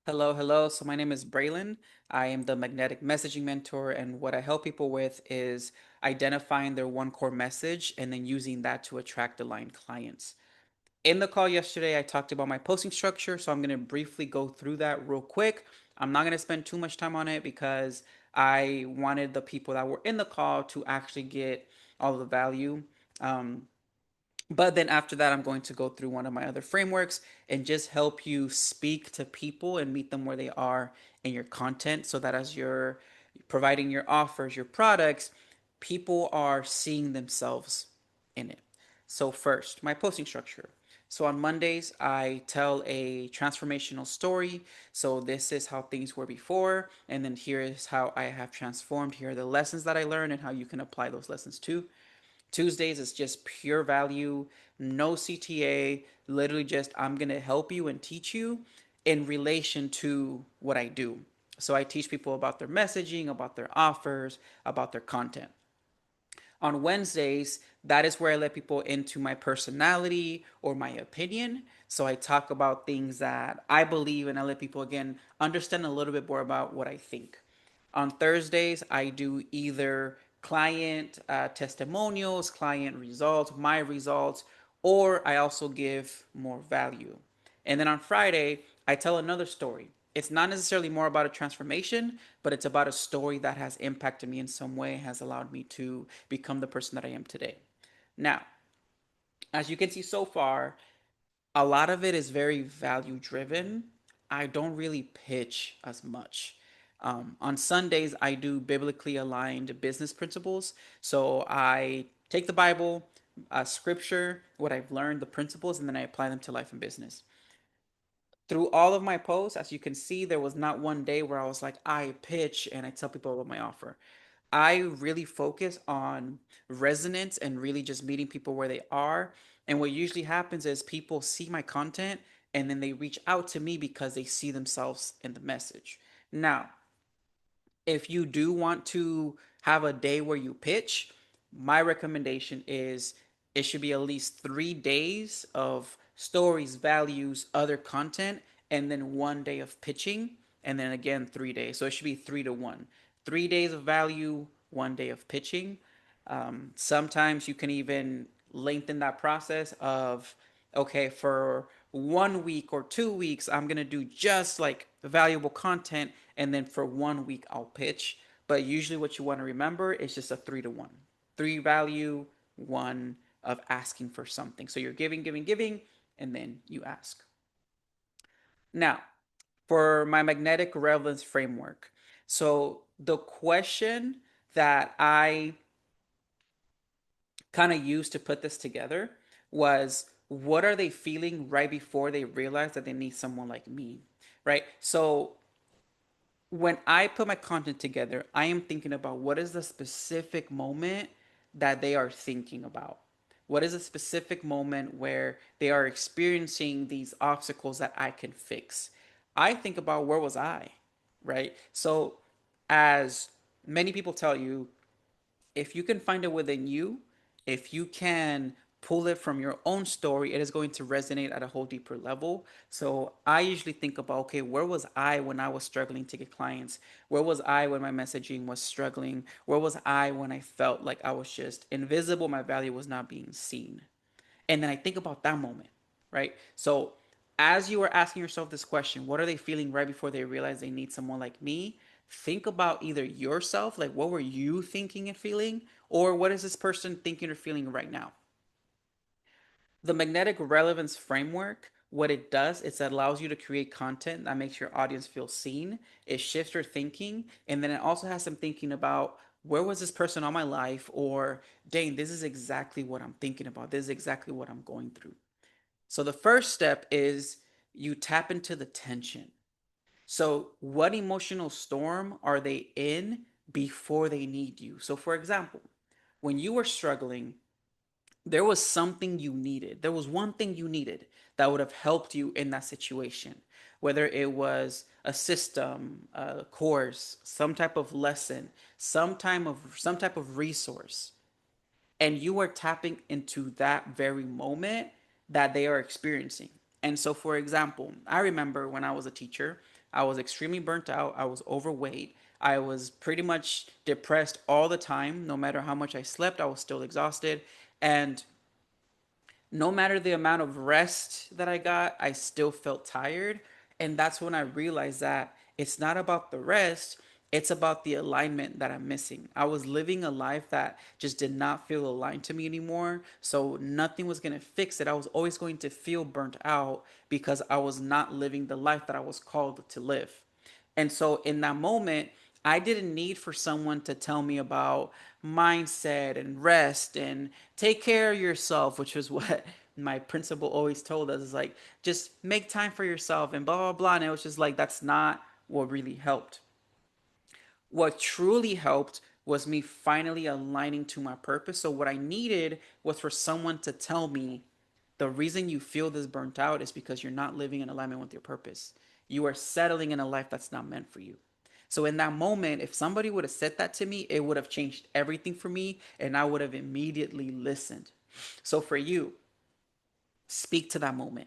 Hello, hello. So my name is Braylon. I am the magnetic messaging mentor, and what I help people with is identifying their one core message and then using that to attract aligned clients. In the call yesterday, I talked about my posting structure, so I'm going to briefly go through that real quick. I'm not going to spend too much time on it because I wanted the people that were in the call to actually get all the value. Um, but then after that, I'm going to go through one of my other frameworks and just help you speak to people and meet them where they are in your content so that as you're providing your offers, your products, people are seeing themselves in it. So, first, my posting structure. So, on Mondays, I tell a transformational story. So, this is how things were before, and then here is how I have transformed. Here are the lessons that I learned and how you can apply those lessons too. Tuesdays is just pure value, no CTA, literally just I'm going to help you and teach you in relation to what I do. So I teach people about their messaging, about their offers, about their content. On Wednesdays, that is where I let people into my personality or my opinion. So I talk about things that I believe and I let people again understand a little bit more about what I think. On Thursdays, I do either client testimonials, client results, my results, or I also give more value. And then on Friday, I tell another story. It's not necessarily more about a transformation, but it's about a story that has impacted me in some way, has allowed me to become the person that I am today. Now, as you can see so far, a lot of it is very value driven. I don't really pitch as much. On Sundays, I do biblically aligned business principles. So I take the Bible, scripture, what I've learned, the principles, and then I apply them to life and business. Through all of my posts, as you can see, there was not one day where I was like, I pitch and I tell people about my offer. I really focus on resonance and really just meeting people where they are. And what usually happens is people see my content and then they reach out to me because they see themselves in the message. Now, if you do want to have a day where you pitch, my recommendation is it should be at least 3 days of stories, values, other content, and then 1 day of pitching, and then again 3 days. So it should be 3 to 1. 3 days of value, 1 day of pitching. Sometimes you can even lengthen that process of, okay, for 1 week or 2 weeks, I'm going to do just like valuable content. And then for 1 week, I'll pitch. But usually, what you want to remember is just a 3 to 1. Three value, one of asking for something. So you're giving, giving, giving, and then you ask. Now, for my magnetic relevance framework. So the question that I kind of used to put this together was what are they feeling right before they realize that they need someone like me, right? So when I put my content together, I am thinking about what is the specific moment that they are thinking about. What is a specific moment where they are experiencing these obstacles that I can fix? I think about where was I, right? So, as many people tell you, if you can find it within you, if you can pull it from your own story, it is going to resonate at a whole deeper level. So I usually think about, okay, where was I when I was struggling to get clients? Where was I when my messaging was struggling? Where was I when I felt like I was just invisible, my value was not being seen? And then I think about that moment, right? So as you are asking yourself this question, what are they feeling right before they realize they need someone like me? Think about either yourself, like what were you thinking and feeling, or what is this person thinking or feeling right now? The magnetic relevance framework, what it does is it allows you to create content that makes your audience feel seen. It shifts your thinking, and then it also has them thinking about where was this person all my life, or dang, this is exactly what I'm thinking about. This is exactly what I'm going through. So the first step is you tap into the tension. So, what emotional storm are they in before they need you? So, for example, when you were struggling, there was something you needed. There was one thing you needed that would have helped you in that situation, whether it was a system, a course, some type of lesson, some type of resource, and you are tapping into that very moment that they are experiencing. And so, for example, I remember when I was a teacher, I was extremely burnt out. I was overweight. I was pretty much depressed all the time. No matter how much I slept, I was still exhausted. And no matter the amount of rest that I got, I still felt tired. And that's when I realized that it's not about the rest, it's about the alignment that I'm missing. I was living a life that just did not feel aligned to me anymore. So nothing was going to fix it. I was always going to feel burnt out because I was not living the life that I was called to live. And so in that moment, I didn't need for someone to tell me about mindset and rest and take care of yourself, which was what my principal always told us is like, just make time for yourself and blah, blah, blah. And it was just like, that's not what really helped. What truly helped was me finally aligning to my purpose. So what I needed was for someone to tell me the reason you feel this burnt out is because you're not living in alignment with your purpose. You are settling in a life that's not meant for you. So in that moment, if somebody would have said that to me, it would have changed everything for me and I would have immediately listened. So for you, speak to that moment,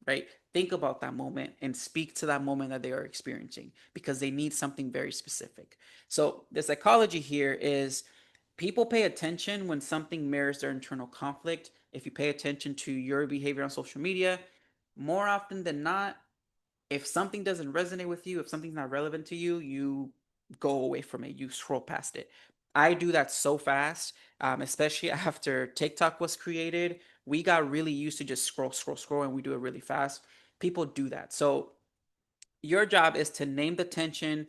right? Think about that moment and speak to that moment that they are experiencing because they need something very specific. So the psychology here is people pay attention when something mirrors their internal conflict. If you pay attention to your behavior on social media, more often than not, if something doesn't resonate with you, if something's not relevant to you, you go away from it. You scroll past it. I do that so fast, especially after TikTok was created. We got really used to just scroll, scroll, scroll, and we do it really fast. People do that. So your job is to name the tension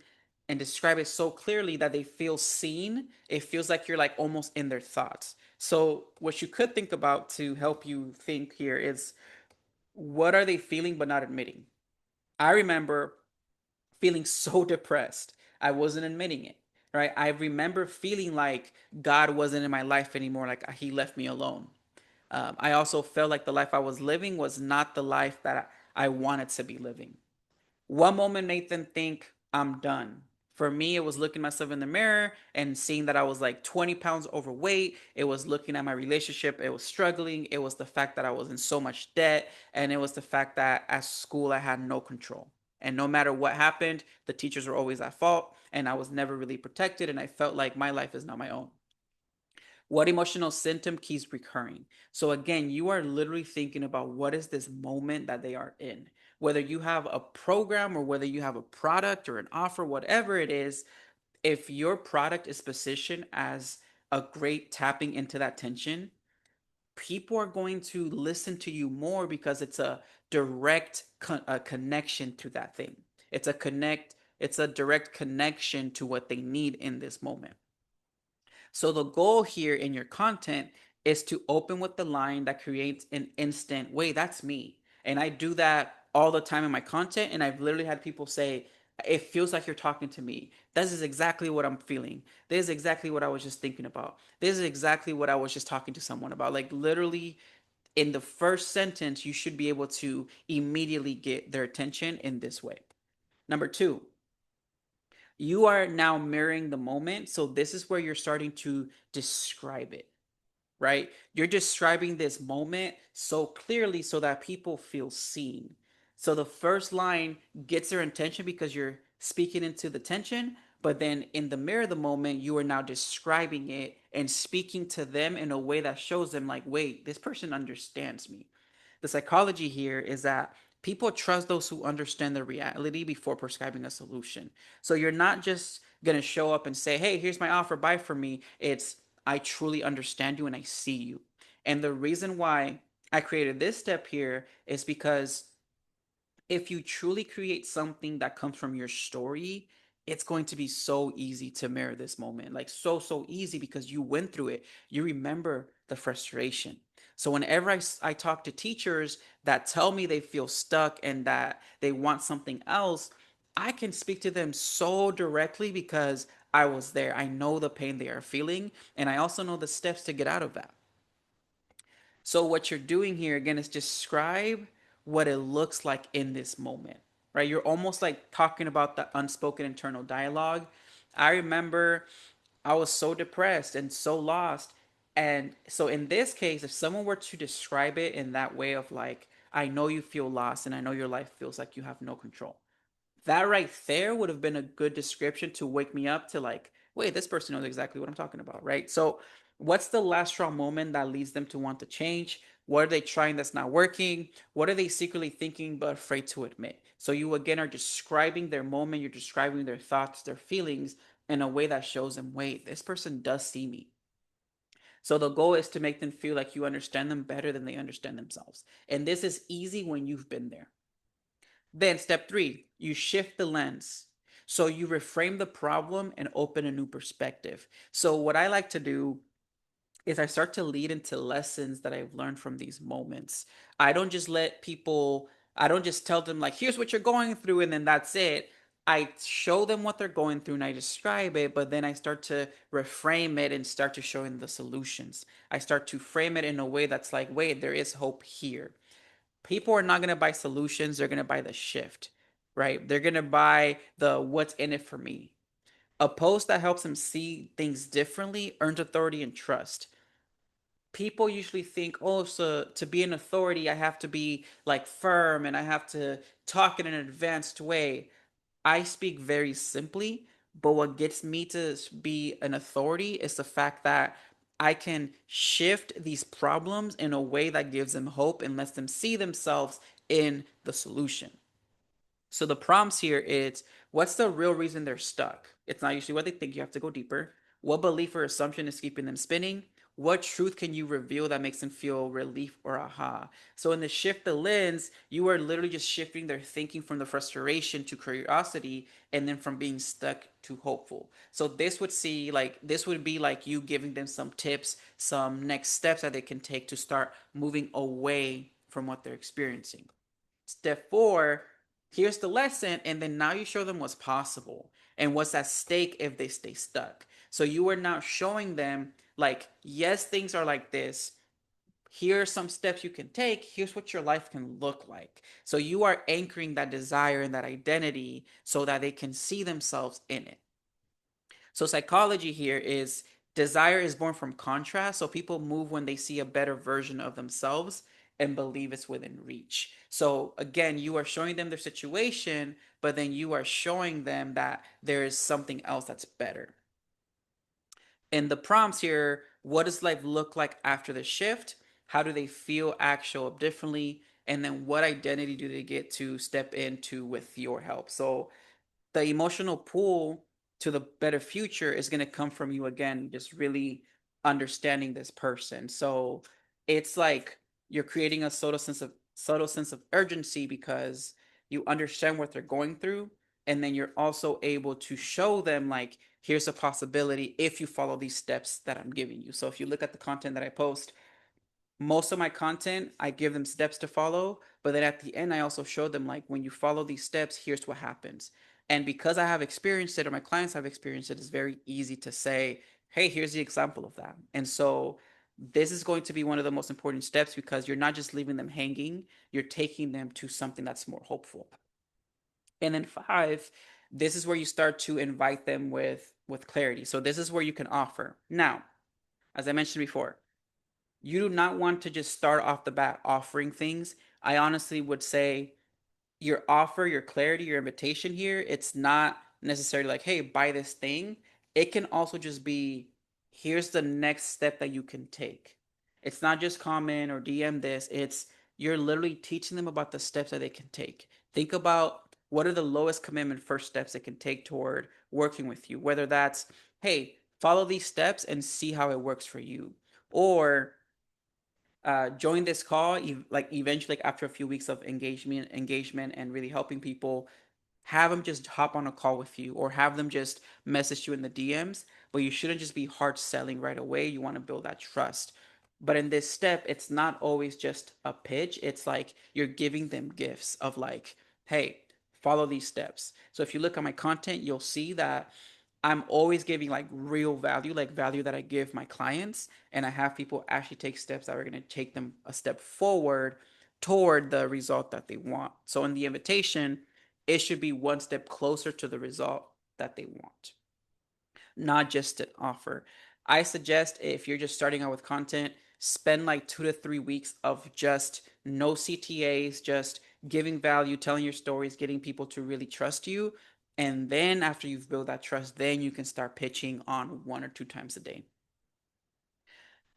and describe it so clearly that they feel seen. It feels like you're like almost in their thoughts. So what you could think about to help you think here is what are they feeling but not admitting? I remember feeling so depressed. I wasn't admitting it, right? I remember feeling like God wasn't in my life anymore, like He left me alone. I also felt like the life I was living was not the life that I wanted to be living. One moment made them think I'm done. For me, it was looking myself in the mirror and seeing that I was like 20 pounds overweight. It was looking at my relationship. It was struggling. It was the fact that I was in so much debt. And it was the fact that at school, I had no control. And no matter what happened, the teachers were always at fault. And I was never really protected. And I felt like my life is not my own. What emotional symptom keeps recurring? So again, you are literally thinking about what is this moment that they are in. Whether you have a program or whether you have a product or an offer, whatever it is, if your product is positioned as a great tapping into that tension, people are going to listen to you more because it's a direct a connection to that thing. It's a direct connection to what they need in this moment. So the goal here in your content is to open with the line that creates an instant, wait, that's me. And I do that all the time in my content. And I've literally had people say, it feels like you're talking to me. This is exactly what I'm feeling. This is exactly what I was just thinking about. This is exactly what I was just talking to someone about. Like literally in the first sentence, you should be able to immediately get their attention in this way. Number two, you are now mirroring the moment. So this is where you're starting to describe it, right? You're describing this moment so clearly so that people feel seen. So the first line gets their attention because you're speaking into the tension, but then in the mirror of the moment, you are now describing it and speaking to them in a way that shows them, like, wait, this person understands me. The psychology here is that people trust those who understand the reality before prescribing a solution. So you're not just going to show up and say, hey, here's my offer, buy for me. It's, I truly understand you and I see you. And the reason why I created this step here is because if you truly create something that comes from your story, it's going to be so easy to mirror this moment. Like so easy because you went through it. You remember the frustration. So whenever I talk to teachers that tell me they feel stuck and that they want something else, I can speak to them so directly because I was there. I know the pain they are feeling, and I also know the steps to get out of that. So what you're doing here again is describe what it looks like in this moment, right? You're almost like talking about the unspoken internal dialogue. I remember I was so depressed and so lost. And so in this case, if someone were to describe it in that way of like, I know you feel lost and I know your life feels like you have no control. That right there would have been a good description to wake me up to like, wait, this person knows exactly what I'm talking about, right? So, what's the last straw moment that leads them to want to change? What are they trying that's not working? What are they secretly thinking but afraid to admit? So, you again are describing their moment, you're describing their thoughts, their feelings in a way that shows them, wait, this person does see me. So, the goal is to make them feel like you understand them better than they understand themselves. And this is easy when you've been there. Then step three, you shift the lens. So you reframe the problem and open a new perspective. So what I like to do is I start to lead into lessons that I've learned from these moments. I don't just let people, I don't just tell them like, here's what you're going through and then that's it. I show them what they're going through and I describe it, but then I start to reframe it and start to show them the solutions. I start to frame it in a way that's like, wait, there is hope here. People are not going to buy solutions, they're going to buy the shift, right? They're going to buy the what's in it for me. A post that helps them see things differently earns authority and trust. People usually think, oh, so to be an authority, I have to be like firm and I have to talk in an advanced way. I speak very simply, but what gets me to be an authority is the fact that I can shift these problems in a way that gives them hope and lets them see themselves in the solution. So the prompts here is what's the real reason they're stuck? It's not usually what they think. You have to go deeper. What belief or assumption is keeping them spinning? What truth can you reveal that makes them feel relief or aha? So in the shift the lens, you are literally just shifting their thinking from the frustration to curiosity and then from being stuck to hopeful. So this would be like you giving them some tips, some next steps that they can take to start moving away from what they're experiencing. Step four, here's the lesson, and then now you show them what's possible and what's at stake if they stay stuck. So you are now showing them, like, yes, things are like this. Here are some steps you can take. Here's what your life can look like. So you are anchoring that desire and that identity so that they can see themselves in it. So psychology here is desire is born from contrast. So people move when they see a better version of themselves and believe it's within reach. So again, you are showing them their situation, but then you are showing them that there is something else that's better. In the prompts here, what does life look like after the shift? How do they feel, act, show up differently? And then what identity do they get to step into with your help? So the emotional pull to the better future is going to come from you again just really understanding this person. So it's like you're creating a subtle sense of urgency because you understand what they're going through, and then you're also able to show them like here's a possibility if you follow these steps that I'm giving you. So if you look at the content that I post, most of my content, I give them steps to follow, but then at the end, I also show them like when you follow these steps, here's what happens. And because I have experienced it or my clients have experienced it, it's very easy to say, hey, here's the example of that. And so this is going to be one of the most important steps because you're not just leaving them hanging, you're taking them to something that's more hopeful. And then five, this is where you start to invite them with clarity. So this is where you can offer. Now, as I mentioned before, you do not want to just start off the bat offering things. I honestly would say your offer, your clarity, your invitation here, it's not necessarily like, hey, buy this thing. It can also just be, here's the next step that you can take. It's not just comment or DM this, it's you're literally teaching them about the steps that they can take. Think about what are the lowest commitment first steps they can take toward working with you, whether that's, hey, follow these steps and see how it works for you. Or join this call like eventually like after a few weeks of engagement and really helping people, have them just hop on a call with you or have them just message you in the DMs. But you shouldn't just be hard selling right away. You want to build that trust. But in this step, it's not always just a pitch. It's like you're giving them gifts of like, hey, follow these steps. So if you look at my content, you'll see that I'm always giving like real value, like value that I give my clients. And I have people actually take steps that are going to take them a step forward toward the result that they want. So in the invitation, it should be one step closer to the result that they want, not just an offer. I suggest if you're just starting out with content, spend like 2 to 3 weeks of just no CTAs, just giving value, telling your stories, getting people to really trust you. And then after you've built that trust, then you can start pitching on 1 or 2 times a day.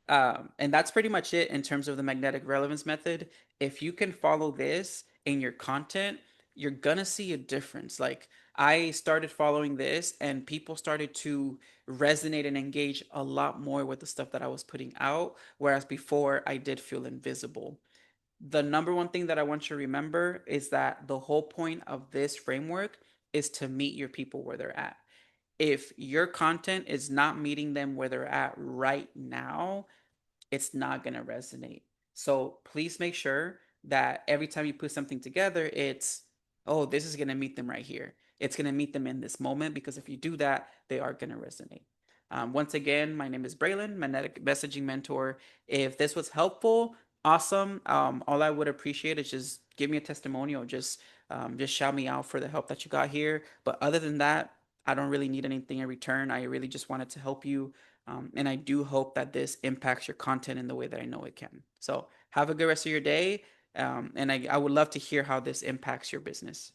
And that's pretty much it in terms of the magnetic relevance method. If you can follow this in your content, you're gonna see a difference. Like I started following this and people started to resonate and engage a lot more with the stuff that I was putting out, whereas before I did feel invisible. The number one thing that I want you to remember is that the whole point of this framework is to meet your people where they're at. If your content is not meeting them where they're at right now, it's not going to resonate. So please make sure that every time you put something together, it's, oh, this is going to meet them right here. It's going to meet them in this moment because if you do that, they are going to resonate. Once again, my name is Braylon, Magnetic Messaging Mentor. If this was helpful, awesome. All I would appreciate is just give me a testimonial. Just shout me out for the help that you got here. But other than that, I don't really need anything in return. I really just wanted to help you and I do hope that this impacts your content in the way that I know it can. So have a good rest of your day. And I would love to hear how this impacts your business.